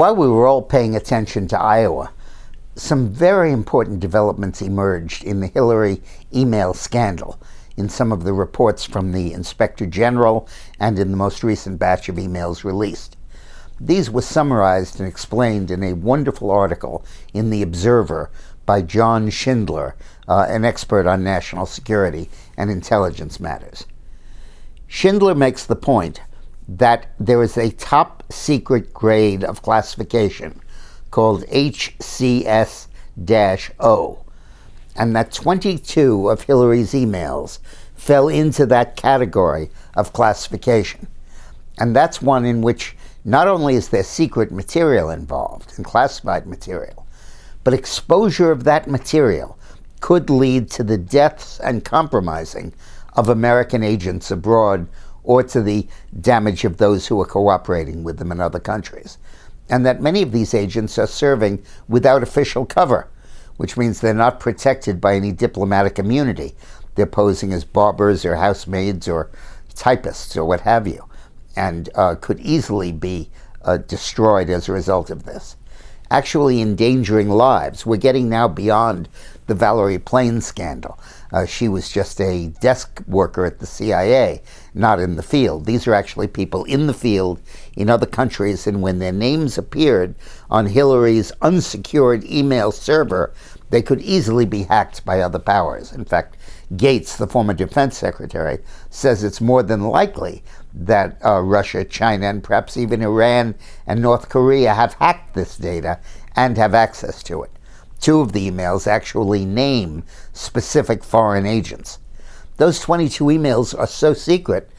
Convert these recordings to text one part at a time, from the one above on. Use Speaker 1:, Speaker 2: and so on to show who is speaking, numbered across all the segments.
Speaker 1: While we were all paying attention to Iowa, some very important developments emerged in the Hillary email scandal in some of the reports from the Inspector General and in the most recent batch of emails released. These were summarized and explained in a wonderful article in The Observer by John Schindler, an expert on national security and intelligence matters. Schindler makes the point that there is a top secret grade of classification called HCS-O, and that 22 of Hillary's emails fell into that category of classification. And that's one in which not only is there secret material involved, and classified material, but exposure of that material could lead to the deaths and compromising of American agents abroad or to the damage of those who are cooperating with them in other countries. And that many of these agents are serving without official cover, which means they're not protected by any diplomatic immunity. They're posing as barbers or housemaids or typists or what have you, and could easily be destroyed as a result of this, actually endangering lives. We're getting now beyond the Valerie Plame scandal. She was just a desk worker at the CIA, not in the field. These are actually people in the field in other countries, and when their names appeared on Hillary's unsecured email server, they could easily be hacked by other powers. In fact, Gates, the former defense secretary, says it's more than likely that Russia, China, and perhaps even Iran and North Korea have hacked this data and have access to it. 2 of the emails actually name specific foreign agents. Those 22 emails are so secret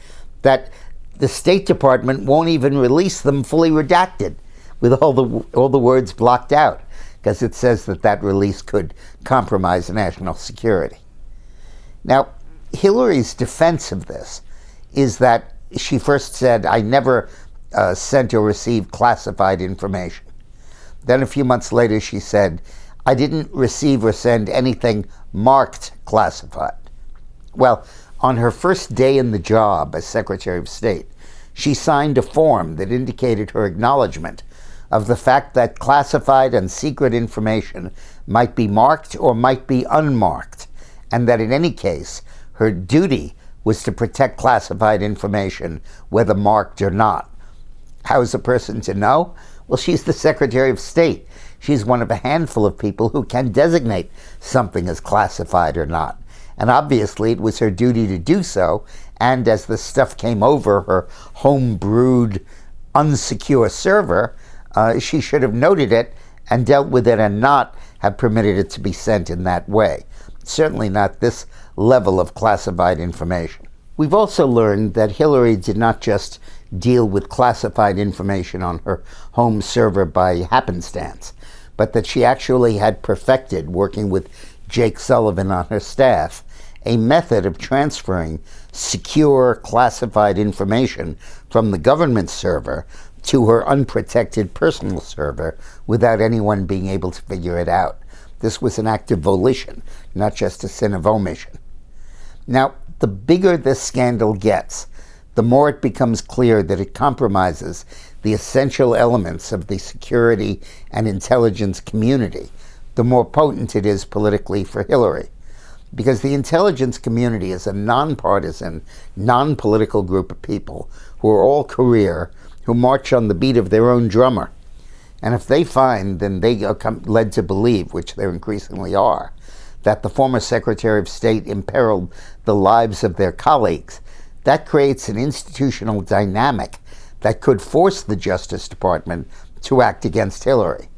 Speaker 1: that the State Department won't even release them fully redacted, with all the words blocked out, because it says that release could compromise national security. Now, Hillary's defense of this is that she first said, "I never sent or received classified information." Then a few months later she said, "I didn't receive or send anything marked classified." Well, on her first day in the job as Secretary of State, she signed a form that indicated her acknowledgement of the fact that classified and secret information might be marked or might be unmarked, and that in any case, her duty was to protect classified information, whether marked or not. How is a person to know? Well, she's the Secretary of State. She's one of a handful of people who can designate something as classified or not. And obviously it was her duty to do so, and as the stuff came over her home-brewed, unsecure server, she should have noted it and dealt with it and not have permitted it to be sent in that way. Certainly not this level of classified information. We've also learned that Hillary did not just deal with classified information on her home server by happenstance, but that she actually had perfected, working with Jake Sullivan on her staff, a method of transferring secure classified information from the government server to her unprotected personal server without anyone being able to figure it out. This was an act of volition, not just a sin of omission. Now, the bigger this scandal gets, the more it becomes clear that it compromises the essential elements of the security and intelligence community, the more potent it is politically for Hillary. Because the intelligence community is a nonpartisan, non-political group of people who are all career, who march on the beat of their own drummer. And if they find, then they are led to believe, which they increasingly are, that the former Secretary of State imperiled the lives of their colleagues, that creates an institutional dynamic that could force the Justice Department to act against Hillary.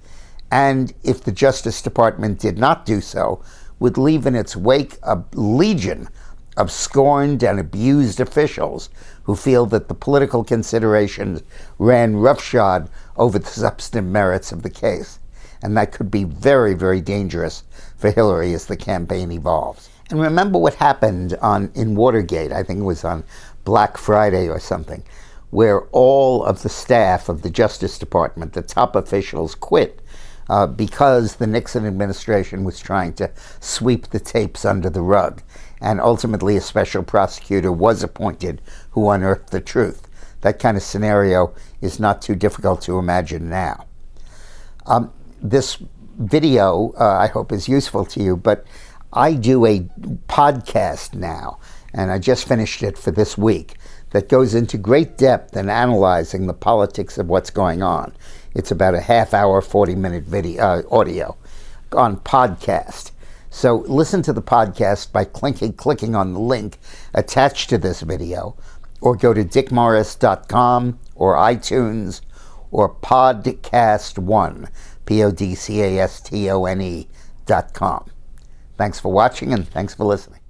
Speaker 1: And if the Justice Department did not do so, would leave in its wake a legion of scorned and abused officials who feel that the political considerations ran roughshod over the substantive merits of the case. And that could be very, very dangerous for Hillary as the campaign evolves. And remember what happened in Watergate, I think it was on Black Friday or something, where all of the staff of the Justice Department, the top officials, quit because the Nixon administration was trying to sweep the tapes under the rug. And ultimately a special prosecutor was appointed who unearthed the truth. That kind of scenario is not too difficult to imagine now. This video, I hope, is useful to you, but I do a podcast now, and I just finished it for this week, that goes into great depth in analyzing the politics of what's going on. It's about a half-hour, 40-minute video audio on podcast. So listen to the podcast by clicking on the link attached to this video, or go to dickmorris.com or iTunes or Podcast1, PODCASTONE.com. Thanks for watching, and thanks for listening.